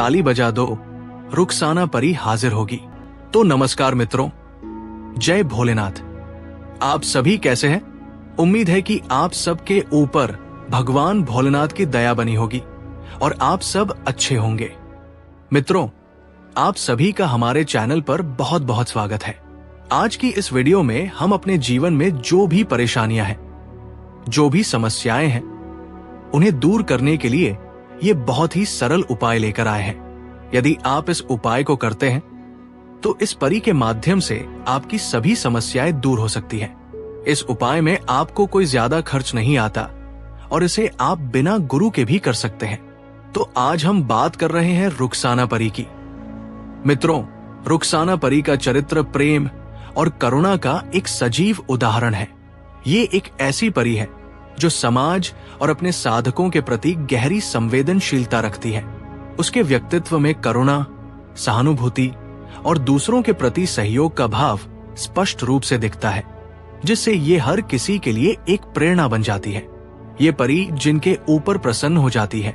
ताली बजा दो, रुखसाना परी हाजिर होगी। तो नमस्कार मित्रों, जय भोलेनाथ। आप सभी कैसे हैं? उम्मीद है कि आप सबके ऊपर भगवान भोलेनाथ की दया बनी होगी और आप सब अच्छे होंगे। मित्रों, आप सभी का हमारे चैनल पर बहुत बहुत स्वागत है। आज की इस वीडियो में हम अपने जीवन में जो भी परेशानियां हैं, जो भी समस्याएं हैं, उन्हें दूर करने के लिए ये बहुत ही सरल उपाय लेकर आए हैं। यदि आप इस उपाय को करते हैं तो इस परी के माध्यम से आपकी सभी समस्याएं दूर हो सकती हैं। इस उपाय में आपको कोई ज्यादा खर्च नहीं आता और इसे आप बिना गुरु के भी कर सकते हैं। तो आज हम बात कर रहे हैं रुखसाना परी की। मित्रों, रुखसाना परी का चरित्र प्रेम और करुणा का एक सजीव उदाहरण है। ये एक ऐसी परी है जो समाज और अपने साधकों के प्रति गहरी संवेदनशीलता रखती है। उसके व्यक्तित्व में करुणा, सहानुभूति और दूसरों के प्रति सहयोग का भाव स्पष्ट रूप से दिखता है, जिससे ये हर किसी के लिए एक प्रेरणा बन जाती है। ये परी जिनके ऊपर प्रसन्न हो जाती है,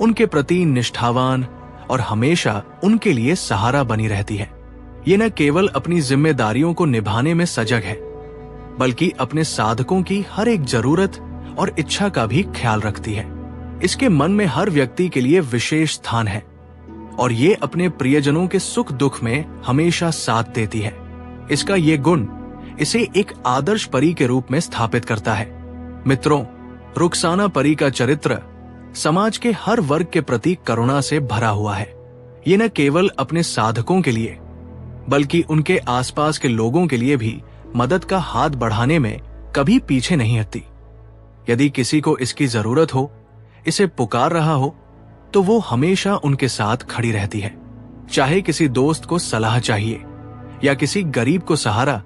उनके प्रति निष्ठावान और हमेशा उनके लिए सहारा बनी रहती है। ये न केवल अपनी जिम्मेदारियों को निभाने में सजग है, बल्कि अपने साधकों की हर एक जरूरत और इच्छा का भी ख्याल रखती है। इसके मन में हर व्यक्ति के लिए विशेष स्थान है और ये अपने प्रियजनों के सुख दुख में हमेशा साथ देती है। इसका ये गुण इसे एक आदर्श परी के रूप में स्थापित करता है। मित्रों, रुखसाना परी का चरित्र समाज के हर वर्ग के प्रति करुणा से भरा हुआ है। ये न केवल अपने साधकों के लिए, बल्कि उनके आसपास के लोगों के लिए भी मदद का हाथ बढ़ाने में कभी पीछे नहीं हटती। यदि किसी को इसकी जरूरत हो, इसे पुकार रहा हो, तो वो हमेशा उनके साथ खड़ी रहती है। चाहे किसी दोस्त को सलाह चाहिए या किसी गरीब को सहारा,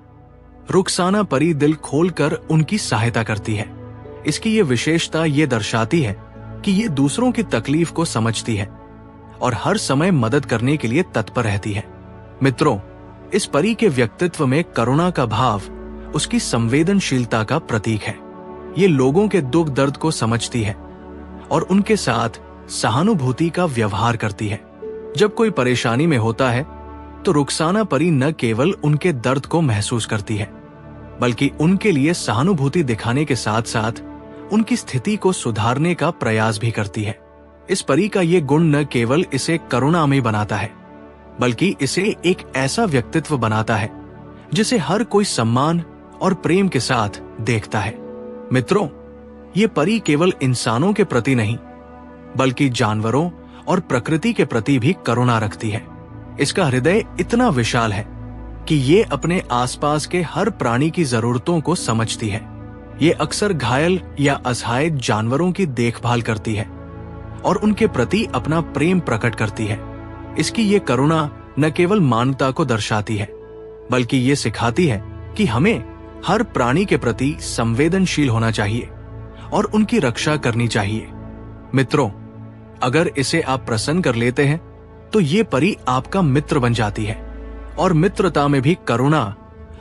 रुखसाना परी दिल खोलकर उनकी सहायता करती है। इसकी ये विशेषता ये दर्शाती है कि ये दूसरों की तकलीफ को समझती है और हर समय मदद करने के लिए तत्पर रहती है। मित्रों, इस परी के व्यक्तित्व में करुणा का भाव उसकी संवेदनशीलता का प्रतीक है। ये लोगों के दुख दर्द को समझती है और उनके साथ सहानुभूति का व्यवहार करती है। जब कोई परेशानी में होता है तो रुखसाना परी न केवल उनके दर्द को महसूस करती है, बल्कि उनके लिए सहानुभूति दिखाने के साथ साथ उनकी स्थिति को सुधारने का प्रयास भी करती है। इस परी का ये गुण न केवल इसे करुणामयी बनाता है, बल्कि इसे एक ऐसा व्यक्तित्व बनाता है जिसे हर कोई सम्मान और प्रेम के साथ देखता है। मित्रों, ये परी केवल इंसानों के प्रति नहीं, बल्कि जानवरों और प्रकृति के प्रति भी करुणा रखती है। इसका हृदय इतना विशाल है कि ये अपने आसपास के हर प्राणी की जरूरतों को समझती है। ये अक्सर घायल या असहाय जानवरों की देखभाल करती है और उनके प्रति अपना प्रेम प्रकट करती है। इसकी ये करुणा न केवल मानवता को दर्शाती है, बल्कि ये सिखाती है कि हमें हर प्राणी के प्रति संवेदनशील होना चाहिए और उनकी रक्षा करनी चाहिए। मित्रों, अगर इसे आप प्रसन्न कर लेते हैं तो ये परी आपका मित्र बन जाती है और मित्रता में भी करुणा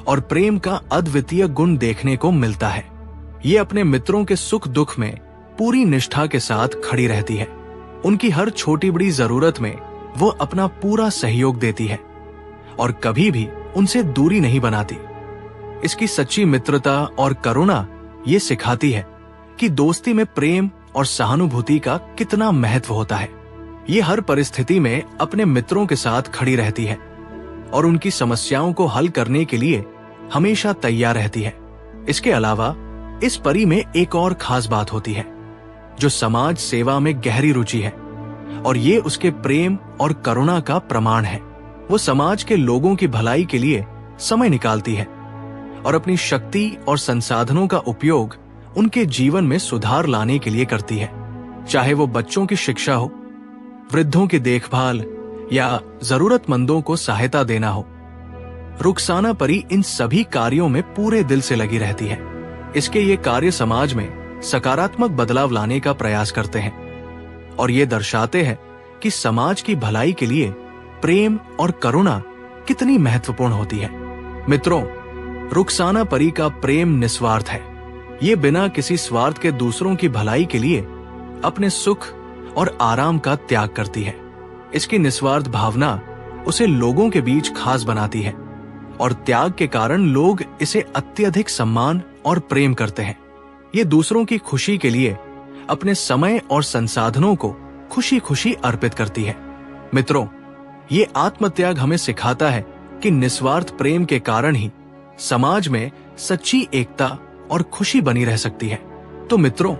और प्रेम का अद्वितीय गुण देखने को मिलता है। ये अपने मित्रों के सुख दुख में पूरी निष्ठा के साथ खड़ी रहती है। उनकी हर छोटी बड़ी जरूरत में वो अपना पूरा सहयोग देती है और कभी भी उनसे दूरी नहीं बनाती। इसकी सच्ची मित्रता और करुणा ये सिखाती है कि दोस्ती में प्रेम और सहानुभूति का कितना महत्व होता है। ये हर परिस्थिति में अपने मित्रों के साथ खड़ी रहती है और उनकी समस्याओं को हल करने के लिए हमेशा तैयार रहती है। इसके अलावा इस परी में एक और खास बात होती है, जो समाज सेवा में गहरी रुचि है और ये उसके प्रेम और करुणा का प्रमाण है। वो समाज के लोगों की भलाई के लिए समय निकालती है और अपनी शक्ति और संसाधनों का उपयोग उनके जीवन में सुधार लाने के लिए करती है। चाहे वो बच्चों की शिक्षा हो, वृद्धों की देखभाल या जरूरतमंदों को सहायता देना हो, रुखसाना परी इन सभी कार्यों में पूरे दिल से लगी रहती है। इसके ये कार्य समाज में सकारात्मक बदलाव लाने का प्रयास करते हैं और ये दर्शाते हैं कि समाज की भलाई के लिए प्रेम और करुणा कितनी महत्वपूर्ण होती है। मित्रों, रुखसाना परी का प्रेम निस्वार्थ है। ये बिना किसी स्वार्थ के दूसरों की भलाई के लिए अपने सुख और आराम का त्याग करती है। इसकी निस्वार्थ भावना उसे लोगों के बीच खास बनाती है और त्याग के कारण लोग इसे अत्यधिक सम्मान और प्रेम करते हैं। ये दूसरों की खुशी के लिए अपने समय और संसाधनों को खुशी खुशी अर्पित करती है। मित्रों, ये आत्मत्याग हमें सिखाता है कि निस्वार्थ प्रेम के कारण ही समाज में सच्ची एकता और खुशी बनी रह सकती है। तो मित्रों,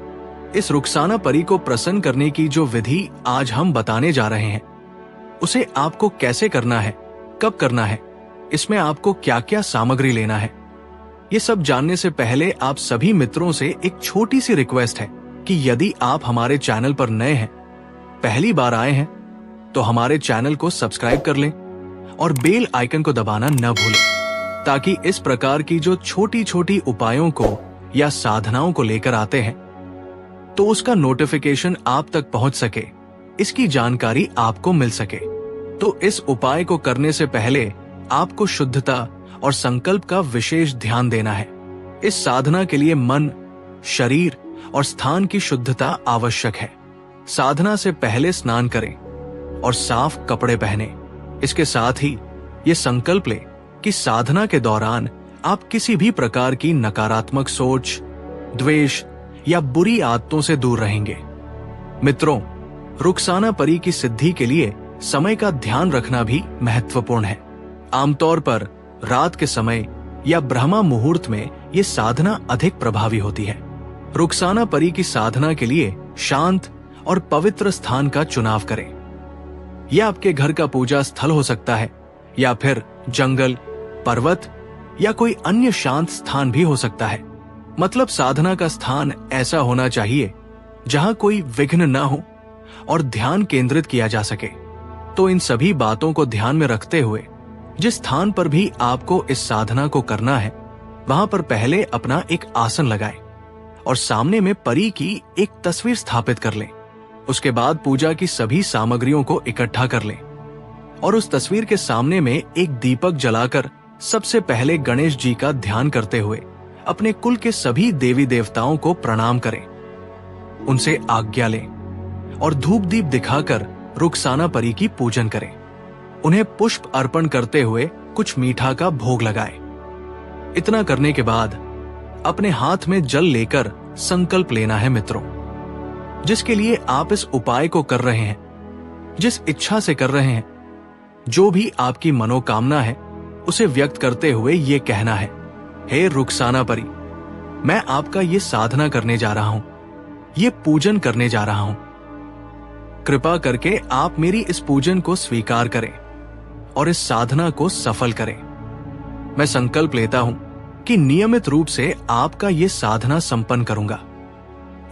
इस रुखसाना परी को प्रसन्न करने की जो विधि आज हम बताने जा रहे हैं, उसे आपको कैसे करना है, कब करना है, इसमें आपको क्या क्या सामग्री लेना है, ये सब जानने से पहले आप सभी मित्रों से एक छोटी सी रिक्वेस्ट है कि यदि आप हमारे चैनल पर नए हैं, पहली बार आए हैं, तो हमारे चैनल को सब्सक्राइब कर लें और बेल आइकन को दबाना न भूलें, ताकि इस प्रकार की जो छोटी छोटी उपायों को या साधनाओं को लेकर आते हैं तो उसका नोटिफिकेशन आप तक पहुंच सके, इसकी जानकारी आपको मिल सके। तो इस उपाय को करने से पहले आपको शुद्धता और संकल्प का विशेष ध्यान देना है। इस साधना के लिए मन, शरीर और स्थान की शुद्धता आवश्यक है। साधना से पहले स्नान करें और साफ कपड़े पहने। इसके साथ ही ये संकल्प लें कि साधना के दौरान आप किसी भी प्रकार की नकारात्मक सोच, द्वेष या बुरी आदतों से दूर रहेंगे। मित्रों, रुखसाना परी की सिद्धि के लिए समय का ध्यान रखना भी महत्वपूर्ण है। आमतौर पर रात के समय या ब्रह्मा मुहूर्त में ये साधना अधिक प्रभावी होती है। रुखसाना परी की साधना के लिए शांत और पवित्र स्थान का चुनाव करें। यह आपके घर का पूजा स्थल हो सकता है या फिर जंगल, पर्वत या कोई अन्य शांत स्थान भी हो सकता है। मतलब साधना का स्थान ऐसा होना चाहिए जहां कोई विघ्न न हो और ध्यान केंद्रित किया जा सके। तो इन सभी बातों को ध्यान में रखते हुए जिस स्थान पर भी आपको इस साधना को करना है, वहां पर पहले अपना एक आसन लगाएं और सामने में परी की एक तस्वीर स्थापित कर लें। उसके बाद पूजा की सभी सामग्रियों को इकट्ठा कर लें और उस तस्वीर के सामने में एक दीपक जलाकर सबसे पहले गणेश जी का ध्यान करते हुए अपने कुल के सभी देवी देवताओं को प्रणाम करें, उनसे आज्ञा लें और धूप दीप दिखाकर रुखसाना परी की पूजन करें। उन्हें पुष्प अर्पण करते हुए कुछ मीठा का भोग लगाएं। इतना करने के बाद अपने हाथ में जल लेकर संकल्प लेना है। मित्रों, जिसके लिए आप इस उपाय को कर रहे हैं, जिस इच्छा से कर रहे हैं, जो भी आपकी मनोकामना है, उसे व्यक्त करते हुए ये कहना है, हे रुखसाना परी, मैं आपका ये साधना करने जा रहा हूं, ये पूजन करने जा रहा हूं। कृपा करके आप मेरी इस पूजन को स्वीकार करें और इस साधना को सफल करें। मैं संकल्प लेता हूं कि नियमित रूप से आपका ये साधना संपन्न करूंगा।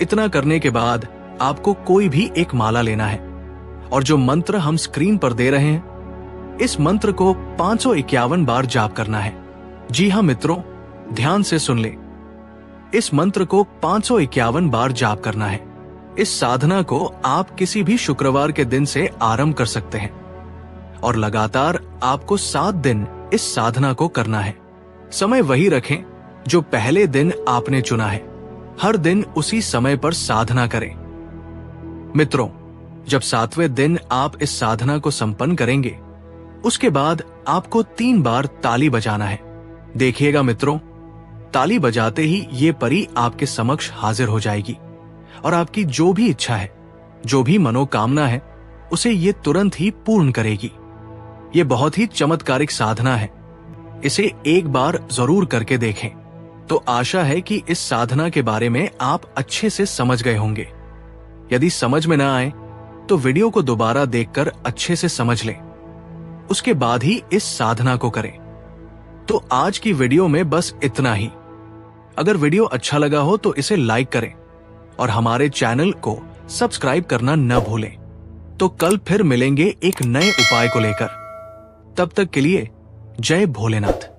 इतना करने के बाद आपको कोई भी एक माला लेना है और जो मंत्र हम स्क्रीन पर दे रहे हैं, इस मंत्र को 551 बार जाप करना है। जी हां मित्रों, ध्यान से सुन ले। इस मंत्र को 551 बार जाप करना है। इस साधना को आप किसी भी शुक्रवार के दिन से आरंभ कर सकते हैं और लगातार आपको 7 दिन इस साधना को करना है। समय वही रखें जो पहले दिन आपने चुना है। हर दिन उसी समय पर साधना करें। मित्रों, जब 7वें दिन आप इस साधना को संपन्न करेंगे, उसके बाद आपको 3 बार ताली बजाना है। देखिएगा मित्रों, ताली बजाते ही ये परी आपके समक्ष हाजिर हो जाएगी और आपकी जो भी इच्छा है, जो भी मनोकामना है, उसे ये तुरंत ही पूर्ण करेगी। ये बहुत ही चमत्कारिक साधना है। इसे एक बार जरूर करके देखें। तो आशा है कि इस साधना के बारे में आप अच्छे से समझ गए होंगे। यदि समझ में ना आए तो वीडियो को दोबारा देखकर अच्छे से समझ लें, उसके बाद ही इस साधना को करें। तो आज की वीडियो में बस इतना ही। अगर वीडियो अच्छा लगा हो तो इसे लाइक करें और हमारे चैनल को सब्सक्राइब करना न भूलें। तो कल फिर मिलेंगे एक नए उपाय को लेकर। तब तक के लिए जय भोलेनाथ।